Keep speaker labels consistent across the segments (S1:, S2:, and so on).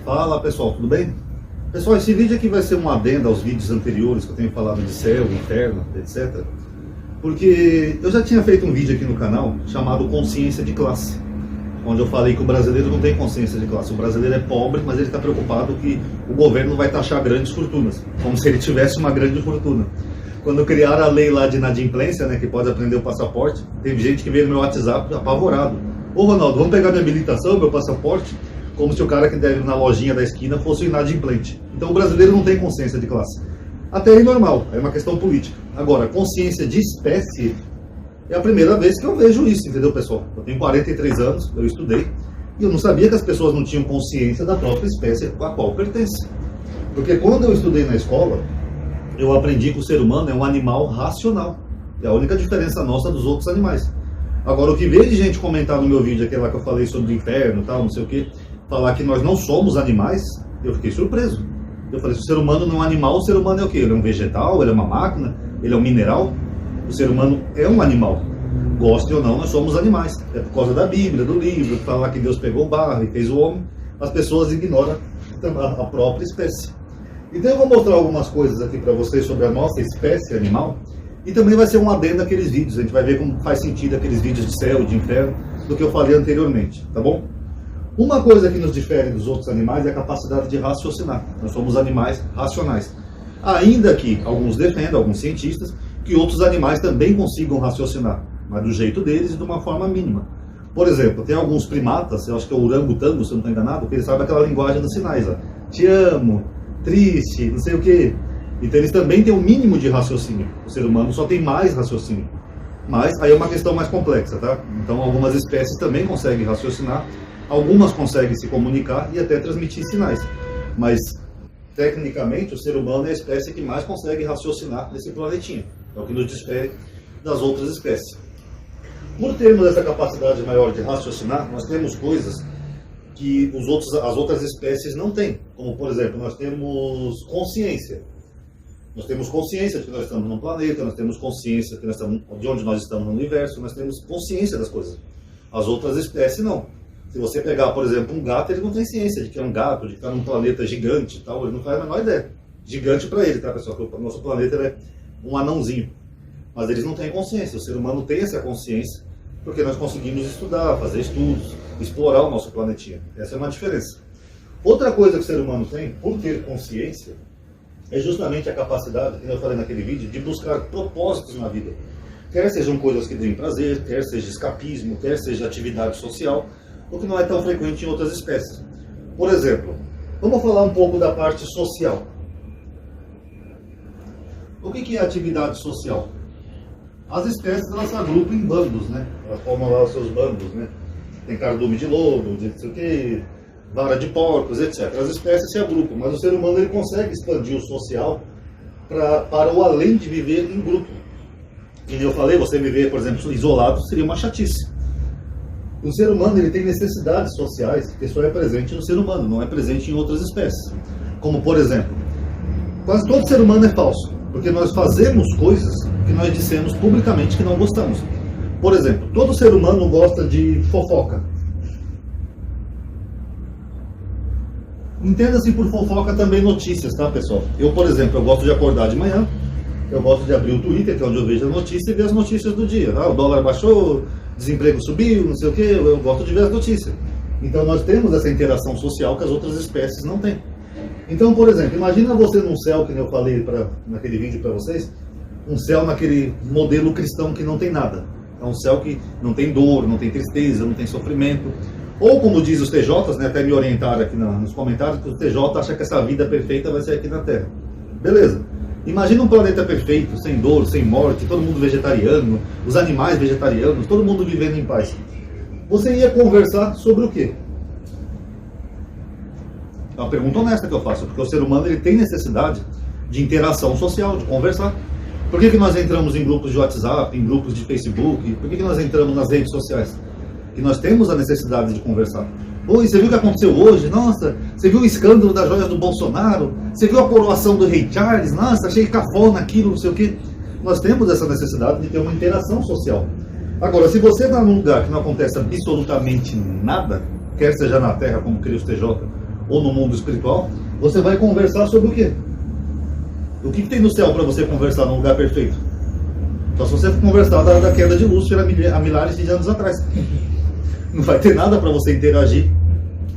S1: Fala pessoal, tudo bem? Pessoal, esse vídeo aqui vai ser um adendo aos vídeos anteriores que eu tenho falado de céu, inferno, etc. Porque eu já tinha feito um vídeo aqui no canal chamado Consciência de Classe, onde eu falei que o brasileiro não tem consciência de classe. O brasileiro é pobre, mas ele está preocupado que o governo vai taxar grandes fortunas, como se ele tivesse uma grande fortuna. Quando criaram a lei lá de inadimplência, né, que pode aprender o passaporte, teve gente que veio no meu WhatsApp apavorado. Ô Ronaldo, vamos pegar minha habilitação, meu passaporte, como se o cara que deve na lojinha da esquina fosse inadimplente. Então o brasileiro não tem consciência de classe. Até aí normal, é uma questão política. Agora, consciência de espécie é a primeira vez que eu vejo isso, entendeu, pessoal? Eu tenho 43 anos, eu estudei, e eu não sabia que as pessoas não tinham consciência da própria espécie a qual pertence. Porque quando eu estudei na escola, eu aprendi que o ser humano é um animal racional. É a única diferença nossa dos outros animais. Agora, o que veio de gente comentar no meu vídeo, aquele lá que eu falei sobre o inferno e tal, não sei o que, falar que nós não somos animais, eu fiquei surpreso. Eu falei, se o ser humano não é um animal, o ser humano é o quê? Ele é um vegetal, ele é uma máquina, ele é um mineral? O ser humano é um animal. Goste ou não, nós somos animais. É por causa da Bíblia, do livro, que fala que Deus pegou o barro e fez o homem. As pessoas ignoram a própria espécie. Então eu vou mostrar algumas coisas aqui para vocês sobre a nossa espécie animal. E também vai ser um adendo àqueles vídeos. A gente vai ver como faz sentido aqueles vídeos de céu, de inferno, do que eu falei anteriormente, tá bom? Uma coisa que nos difere dos outros animais é a capacidade de raciocinar. Nós somos animais racionais. Ainda que alguns defendam, alguns cientistas, que outros animais também consigam raciocinar, mas do jeito deles e de uma forma mínima. Por exemplo, tem alguns primatas, eu acho que é o orangotango, se eu não estou enganado, que eles sabem aquela linguagem dos sinais, ó. Te amo, triste, não sei o quê. Então eles também têm um mínimo de raciocínio. O ser humano só tem mais raciocínio. Mas aí é uma questão mais complexa, tá? Então algumas espécies também conseguem raciocinar, algumas conseguem se comunicar e até transmitir sinais. Mas, tecnicamente, o ser humano é a espécie que mais consegue raciocinar nesse planetinha. É o que nos difere das outras espécies. Por termos essa capacidade maior de raciocinar, nós temos coisas que as outras espécies não têm. Como, por exemplo, nós temos consciência. Nós temos consciência de que nós estamos num planeta, nós temos consciência de onde nós estamos no universo, nós temos consciência das coisas. As outras espécies não. Se você pegar, por exemplo, um gato, ele não tem ciência de que é um gato, de que está num planeta gigante e tal, ele não faz a menor ideia. Gigante para ele, tá, pessoal? Porque o nosso planeta é um anãozinho. Mas eles não têm consciência. O ser humano tem essa consciência porque nós conseguimos estudar, fazer estudos, explorar o nosso planetinha. Essa é uma diferença. Outra coisa que o ser humano tem, por ter consciência, é justamente a capacidade, como eu falei naquele vídeo, de buscar propósitos na vida. Quer sejam coisas que deem prazer, quer seja escapismo, quer seja atividade social, o que não é tão frequente em outras espécies. Por exemplo, vamos falar um pouco da parte social. O que é atividade social? As espécies, elas se agrupam em bandos, né? Elas formam lá os seus bandos, né? Tem cardume de lobo, de não sei o que, vara de porcos, etc. As espécies se agrupam, mas o ser humano ele consegue expandir o social para o além de viver em grupo. E eu falei, você viver, por exemplo, isolado seria uma chatice. O ser humano ele tem necessidades sociais que só é presente no ser humano, não é presente em outras espécies. Como, por exemplo, quase todo ser humano é falso, porque nós fazemos coisas que nós dissemos publicamente que não gostamos. Por exemplo, todo ser humano gosta de fofoca. Entenda-se por fofoca também notícias, tá, pessoal? Eu, por exemplo, eu gosto de acordar de manhã, eu gosto de abrir o Twitter, que é onde eu vejo a notícia, e ver as notícias do dia. Ah, o dólar baixou, desemprego subiu, não sei o que, eu gosto de ver as notícias. Então nós temos essa interação social que as outras espécies não têm. Então, por exemplo, imagina você num céu, que eu falei naquele vídeo para vocês, um céu naquele modelo cristão que não tem nada. É um céu que não tem dor, não tem tristeza, não tem sofrimento. Ou como diz os TJs, né, até me orientaram aqui nos comentários, que o TJ acha que essa vida perfeita vai ser aqui na Terra. Beleza. Imagina um planeta perfeito, sem dor, sem morte, todo mundo vegetariano, os animais vegetarianos, todo mundo vivendo em paz. Você ia conversar sobre o quê? É uma pergunta honesta que eu faço, porque o ser humano ele tem necessidade de interação social, de conversar. Por que nós entramos em grupos de WhatsApp, em grupos de Facebook? Por que nós entramos nas redes sociais? Que nós temos a necessidade de conversar. Oi, você viu o que aconteceu hoje? Nossa, você viu o escândalo das joias do Bolsonaro? Você viu a coroação do rei Charles? Nossa, achei cafona aquilo, não sei o quê. Nós temos essa necessidade de ter uma interação social. Agora, se você está num lugar que não acontece absolutamente nada, quer seja na Terra, como cria os TJ, ou no mundo espiritual, você vai conversar sobre o quê? O que tem no céu para você conversar num lugar perfeito? Só se você conversar da queda de Lúcifer há milhares de anos atrás. Não vai ter nada para você interagir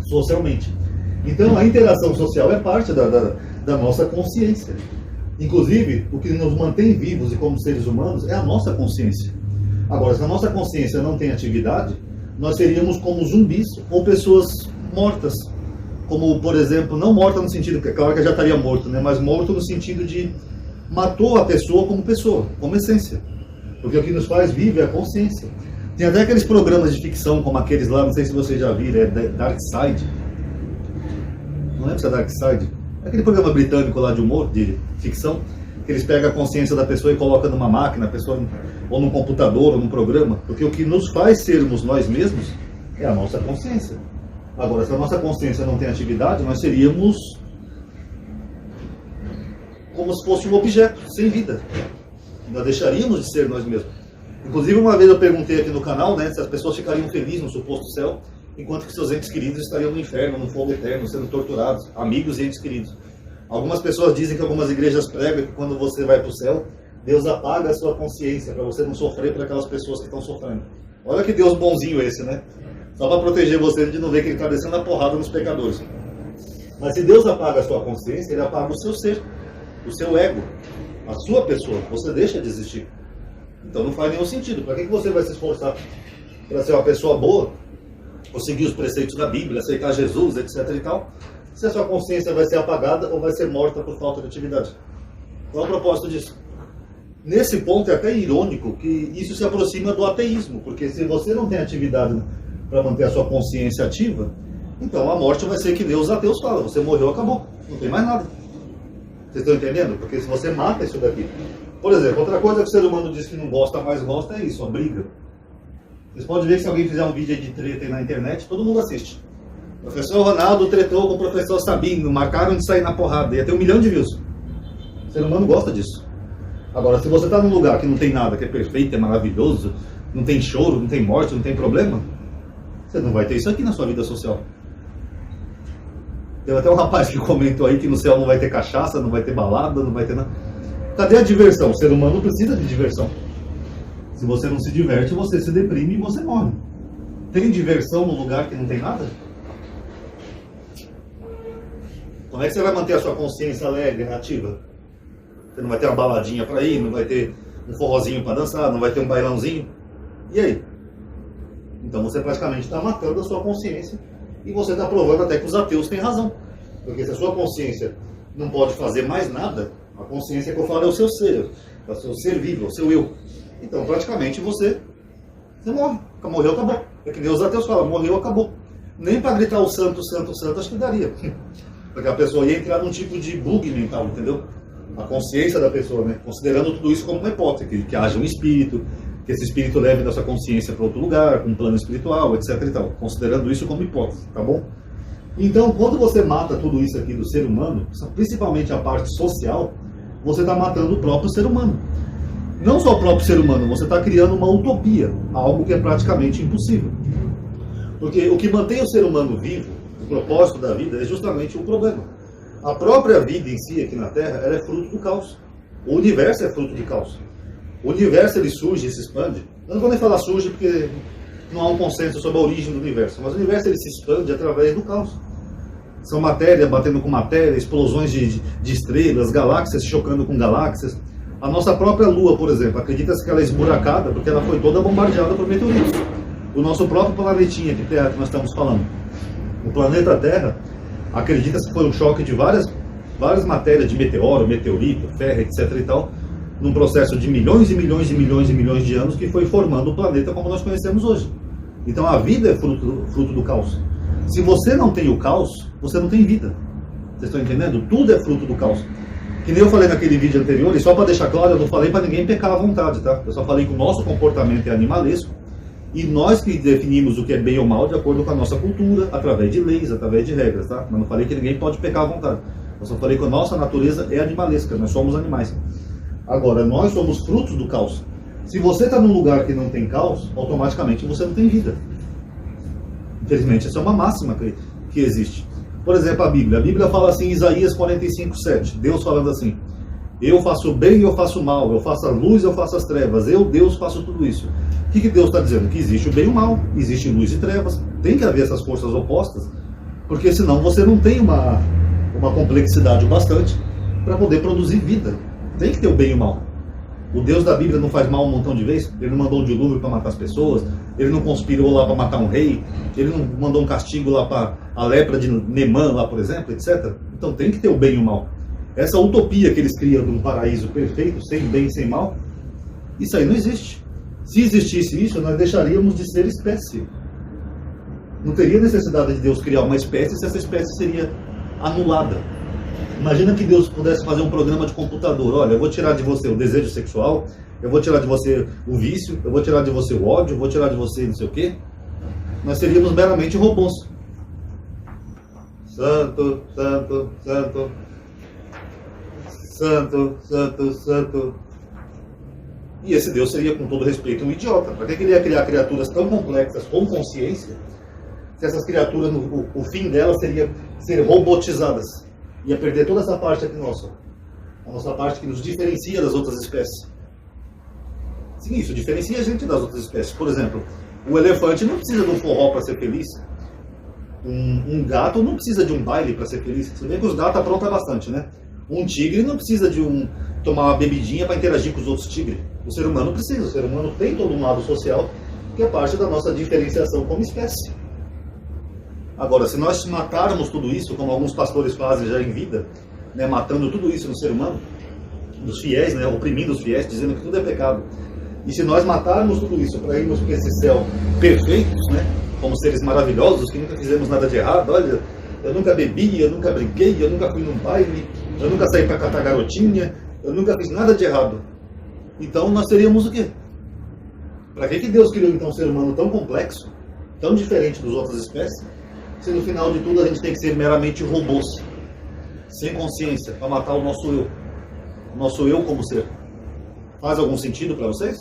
S1: socialmente. Então a interação social é parte da nossa consciência. Inclusive, o que nos mantém vivos e como seres humanos é a nossa consciência. Agora, se a nossa consciência não tem atividade, nós seríamos como zumbis ou pessoas mortas. Como, por exemplo, não morta no sentido, que é claro que já estaria morto, né? Mas morto no sentido de matou a pessoa, como essência. Porque o que nos faz viver é a consciência. Tem até aqueles programas de ficção, como aqueles lá, não sei se vocês já viram, é Dark Side. Não lembro se é Dark Side. É aquele programa britânico lá de humor, de ficção, que eles pegam a consciência da pessoa e colocam numa máquina, a pessoa, ou num computador, ou num programa. Porque o que nos faz sermos nós mesmos é a nossa consciência. Agora, se a nossa consciência não tem atividade, nós seríamos como se fosse um objeto, sem vida. Nós deixaríamos de ser nós mesmos. Inclusive, uma vez eu perguntei aqui no canal, né, se as pessoas ficariam felizes no suposto céu, enquanto que seus entes queridos estariam no inferno, no fogo eterno, sendo torturados, amigos e entes queridos. Algumas pessoas dizem que algumas igrejas pregam que quando você vai para o céu, Deus apaga a sua consciência, para você não sofrer por aquelas pessoas que estão sofrendo. Olha que Deus bonzinho esse, né? Só para proteger você de não ver que ele está descendo a porrada nos pecadores. Mas se Deus apaga a sua consciência, ele apaga o seu ser, o seu ego, a sua pessoa. Você deixa de existir. Então não faz nenhum sentido. Para que você vai se esforçar para ser uma pessoa boa, ou seguir os preceitos da Bíblia, aceitar Jesus, etc. e tal, se a sua consciência vai ser apagada ou vai ser morta por falta de atividade? Qual é o propósito disso? Nesse ponto é até irônico que isso se aproxima do ateísmo, porque se você não tem atividade para manter a sua consciência ativa, então a morte vai ser que nem os ateus falam, você morreu, acabou, não tem mais nada. Vocês estão entendendo? Porque se você mata isso daqui... Por exemplo, outra coisa que o ser humano diz que não gosta, mas gosta é isso, a briga. Vocês podem ver que se alguém fizer um vídeo de treta aí na internet, todo mundo assiste. O professor Ronaldo tretou com o professor Sabino, marcaram de sair na porrada, ia ter 1 milhão de views. O ser humano gosta disso. Agora, se você está num lugar que não tem nada, que é perfeito, é maravilhoso, não tem choro, não tem morte, não tem problema, você não vai ter isso aqui na sua vida social. Tem até um rapaz que comentou aí que no céu não vai ter cachaça, não vai ter balada, não vai ter nada. Cadê a diversão? O ser humano precisa de diversão. Se você não se diverte, você se deprime e você morre. Tem diversão no lugar que não tem nada? Como é que você vai manter a sua consciência alegre, ativa? Você não vai ter uma baladinha para ir, não vai ter um forrozinho para dançar, não vai ter um bailãozinho. E aí? Então você praticamente está matando a sua consciência e você está provando até que os ateus têm razão. Porque se a sua consciência não pode fazer mais nada, a consciência que eu falo é o seu ser, é o seu ser vivo, é o seu eu. Então praticamente você morre. Morreu, acabou. É que Deus ateus fala, morreu, acabou. Nem para gritar o santo, santo, santo, acho que daria. Porque a pessoa ia entrar num tipo de bug mental, entendeu? A consciência da pessoa, né? Considerando tudo isso como uma hipótese, que haja um espírito, que esse espírito leve dessa consciência para outro lugar, um plano espiritual, etc. e tal. Considerando isso como hipótese, tá bom? Então, quando você mata tudo isso aqui do ser humano, principalmente a parte social, você está matando o próprio ser humano. Não só o próprio ser humano, você está criando uma utopia, algo que é praticamente impossível. Porque o que mantém o ser humano vivo, o propósito da vida, é justamente um problema. A própria vida em si, aqui na Terra, ela é fruto do caos. O universo é fruto de caos. O universo, ele surge e se expande. Eu não vou nem falar surge porque não há um consenso sobre a origem do universo, mas o universo, ele se expande através do caos. São matéria batendo com matéria, explosões de estrelas, galáxias chocando com galáxias. A nossa própria Lua, por exemplo, acredita-se que ela é esburacada porque ela foi toda bombardeada por meteoritos. O nosso próprio planetinha aqui, Terra, que nós estamos falando. O planeta Terra, acredita-se que foi um choque de várias matérias de meteoro, meteorito, ferro, etc. e tal, num processo de milhões e milhões e milhões e milhões de anos que foi formando o planeta como nós conhecemos hoje. Então a vida é fruto do caos. Se você não tem o caos, você não tem vida. Vocês estão entendendo? Tudo é fruto do caos. Que nem eu falei naquele vídeo anterior, e só para deixar claro, eu não falei para ninguém pecar à vontade, tá? Eu só falei que o nosso comportamento é animalesco, e nós que definimos o que é bem ou mal de acordo com a nossa cultura, através de leis, através de regras, tá? Mas não falei que ninguém pode pecar à vontade. Eu só falei que a nossa natureza é animalesca, nós somos animais. Agora, nós somos frutos do caos. Se você está num lugar que não tem caos, automaticamente você não tem vida. Infelizmente, essa é uma máxima que existe. Por exemplo, a Bíblia fala assim, Isaías 45:7, Deus falando assim: eu faço o bem e eu faço o mal, eu faço a luz e eu faço as trevas, eu, Deus, faço tudo isso. O que Deus está dizendo? Que existe o bem e o mal, existe luz e trevas, tem que haver essas forças opostas, porque senão você não tem uma complexidade o bastante para poder produzir vida. Tem que ter o bem e o mal. O Deus da Bíblia não faz mal um montão de vezes, ele não mandou um dilúvio para matar as pessoas, ele não conspirou lá para matar um rei, ele não mandou um castigo lá para a lepra de Nemã, lá, por exemplo, etc. Então tem que ter o bem e o mal. Essa utopia que eles criam de um paraíso perfeito, sem bem e sem mal, isso aí não existe. Se existisse isso, nós deixaríamos de ser espécie. Não teria necessidade de Deus criar uma espécie se essa espécie seria anulada. Imagina que Deus pudesse fazer um programa de computador. Olha, eu vou tirar de você o desejo sexual, eu vou tirar de você o vício, eu vou tirar de você o ódio, eu vou tirar de você não sei o quê. Nós seríamos meramente robôs. Santo, santo, santo. Santo, santo, santo. E esse Deus seria, com todo respeito, um idiota. Para que ele ia criar criaturas tão complexas com consciência, se essas criaturas, o fim delas seria ser robotizadas? Ia perder toda essa parte aqui nossa. A nossa parte que nos diferencia das outras espécies. Sim, isso diferencia a gente das outras espécies. Por exemplo, o elefante não precisa de um forró para ser feliz. Um gato não precisa de um baile para ser feliz. Se bem que os gatos aprontam bastante, né? Um tigre não precisa de tomar uma bebidinha para interagir com os outros tigres. O ser humano precisa. O ser humano tem todo um lado social que é parte da nossa diferenciação como espécie. Agora, se nós matarmos tudo isso, como alguns pastores fazem já em vida, né, matando tudo isso no ser humano, dos fiéis, né, oprimindo os fiéis, dizendo que tudo é pecado. E se nós matarmos tudo isso para irmos para esse céu perfeitos, né, como seres maravilhosos, que nunca fizemos nada de errado, olha, eu nunca bebi, eu nunca briguei, eu nunca fui num baile, eu nunca saí para catar garotinha, eu nunca fiz nada de errado. Então nós seríamos o quê? Para que Deus criou então um ser humano tão complexo, tão diferente das outras espécies, se no final de tudo a gente tem que ser meramente robôs, sem consciência, para matar o nosso eu como ser? Faz algum sentido para vocês?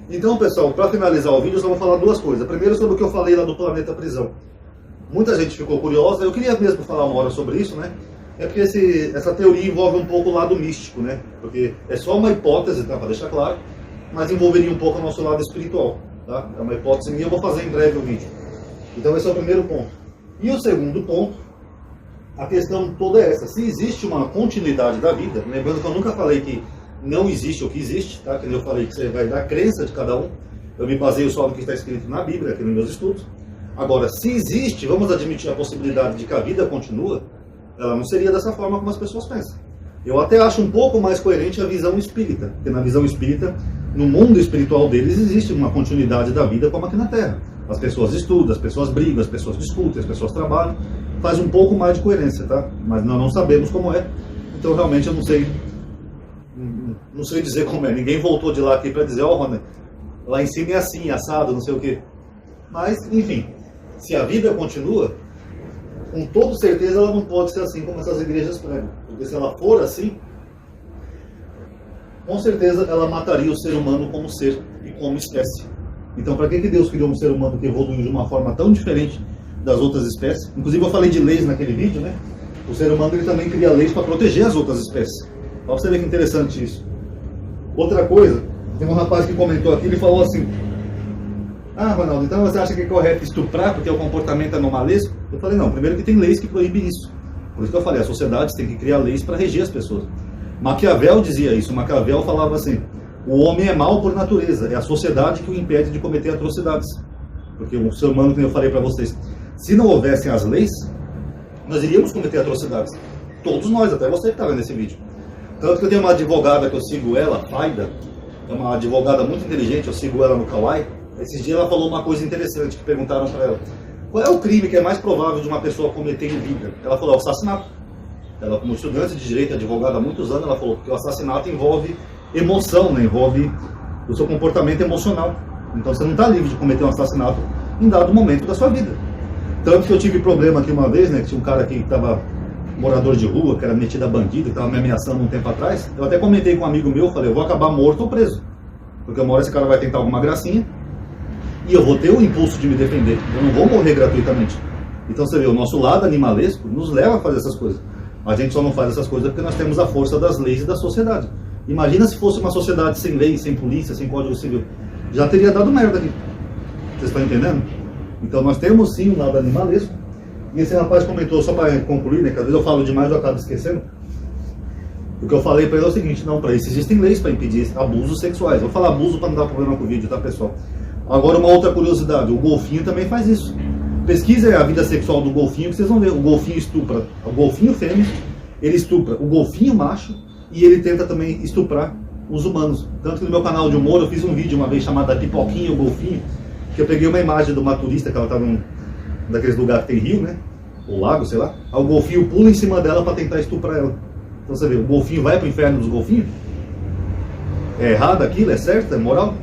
S1: Então, pessoal, para finalizar o vídeo, eu só vou falar duas coisas. Primeiro, sobre o que eu falei lá do planeta prisão. Muita gente ficou curiosa, eu queria mesmo falar uma hora sobre isso, né? É porque essa teoria envolve um pouco o lado místico, né? Porque é só uma hipótese, tá? Para deixar claro, mas envolveria um pouco o nosso lado espiritual, tá? É uma hipótese minha, eu vou fazer em breve o vídeo. Então esse é o primeiro ponto. E o segundo ponto, a questão toda é essa. Se existe uma continuidade da vida, lembrando que eu nunca falei que não existe o que existe, tá? Que eu falei que você vai dar crença de cada um. Eu me baseio só no que está escrito na Bíblia, aqui nos meus estudos. Agora, se existe, vamos admitir a possibilidade de que a vida continua, ela não seria dessa forma como as pessoas pensam. Eu até acho um pouco mais coerente a visão espírita, porque na visão espírita, no mundo espiritual deles, existe uma continuidade da vida como aqui na Terra. As pessoas estudam, as pessoas brigam, as pessoas discutem, as pessoas trabalham. Faz um pouco mais de coerência, tá? Mas nós não sabemos como é. Então realmente eu não sei dizer como é. Ninguém voltou de lá aqui para dizer, ó, Rony, lá em cima é assim, assado, não sei o quê. Mas, enfim, se a vida continua, com toda certeza ela não pode ser assim como essas igrejas pregam. Porque se ela for assim, com certeza ela mataria o ser humano como ser e como espécie. Então, para que Deus criou um ser humano que evoluiu de uma forma tão diferente das outras espécies? Inclusive, eu falei de leis naquele vídeo, né? O ser humano ele também cria leis para proteger as outras espécies. Para você ver que interessante isso. Outra coisa, tem um rapaz que comentou aqui, ele falou assim: ah, Ronaldo, então você acha que é correto estuprar porque o comportamento é anomalesco? Eu falei, não, primeiro que tem leis que proíbem isso. Por isso que eu falei, as sociedades têm que criar leis para reger as pessoas. Maquiavel dizia isso, Maquiavel falava assim: o homem é mau por natureza, é a sociedade que o impede de cometer atrocidades. Porque o ser humano, como eu falei para vocês, se não houvessem as leis, nós iríamos cometer atrocidades. Todos nós, até você que está vendo esse vídeo. Tanto que eu tenho uma advogada que eu sigo ela, Faida, é uma advogada muito inteligente, eu sigo ela no Kawaii. Esses dias ela falou uma coisa interessante, que perguntaram para ela: qual é o crime que é mais provável de uma pessoa cometer em vida? Ela falou: o assassinato. Ela, como estudante de direito, advogada há muitos anos, ela falou que o assassinato envolve emoção, né? Envolve o seu comportamento emocional. Então você não está livre de cometer um assassinato em dado momento da sua vida. Tanto que eu tive problema aqui uma vez, né? Que tinha um cara aqui que estava morador de rua, que era metido a bandido, que estava me ameaçando um tempo atrás. Eu até comentei com um amigo meu, falei: eu vou acabar morto ou preso. Porque uma hora esse cara vai tentar alguma gracinha e eu vou ter o impulso de me defender. Eu não vou morrer gratuitamente. Então você vê, o nosso lado animalesco nos leva a fazer essas coisas. A gente só não faz essas coisas porque nós temos a força das leis e da sociedade. Imagina se fosse uma sociedade sem lei, sem polícia, sem código civil. Já teria dado merda aqui. Vocês estão entendendo? Então nós temos sim um lado animalesco. E esse rapaz comentou, só para concluir, né, que às vezes eu falo demais e eu acabo esquecendo. O que eu falei para ele é o seguinte: não, para isso existem leis para impedir abusos sexuais. Vou falar abuso para não dar problema com o vídeo, tá, pessoal? Agora, uma outra curiosidade: o golfinho também faz isso. Pesquisa a vida sexual do golfinho, que vocês vão ver. O golfinho estupra o golfinho fêmea, ele estupra o golfinho macho e ele tenta também estuprar os humanos. Tanto que no meu canal de humor eu fiz um vídeo uma vez chamado A Pipoquinha e o Golfinho, que eu peguei uma imagem de uma turista que ela estava num daqueles lugares que tem rio, né? Ou lago, sei lá. Aí o golfinho pula em cima dela para tentar estuprar ela. Então você vê, o golfinho vai para o inferno dos golfinhos? É errado aquilo? É certo? É moral?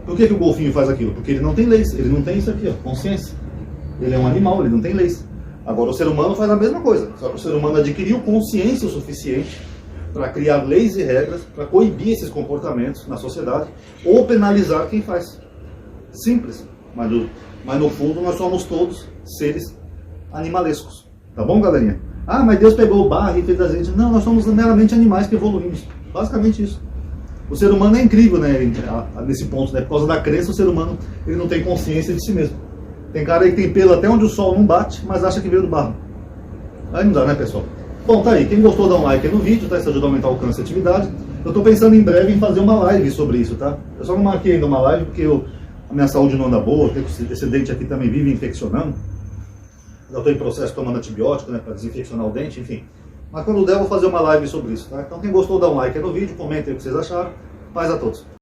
S1: Por que o golfinho faz aquilo? Porque ele não tem leis, ele não tem isso aqui, ó, consciência. Ele é um animal, ele não tem leis. Agora o ser humano faz a mesma coisa, só que o ser humano adquiriu consciência o suficiente para criar leis e regras, para coibir esses comportamentos na sociedade, ou penalizar quem faz. Simples, mas no fundo nós somos todos seres animalescos. Tá bom, galerinha? Ah, mas Deus pegou o barro e fez a gente. Não, nós somos meramente animais que evoluímos. Basicamente isso. O ser humano é incrível, né, nesse ponto, né? Por causa da crença, o ser humano ele não tem consciência de si mesmo. Tem cara aí que tem pelo até onde o sol não bate, mas acha que veio do barro. Aí não dá, né, pessoal? Bom, tá aí. Quem gostou, dá um like aí no vídeo, tá? Isso ajuda a aumentar o alcance e atividade. Eu tô pensando em breve em fazer uma live sobre isso, tá? Eu só não marquei ainda uma live porque a minha saúde não anda boa, esse dente aqui também vive infeccionando. Já estou em processo tomando antibiótico, né, para desinfeccionar o dente, enfim. Mas quando der, eu vou fazer uma live sobre isso, tá? Então quem gostou, dá um like aí no vídeo, comenta aí o que vocês acharam. Paz a todos.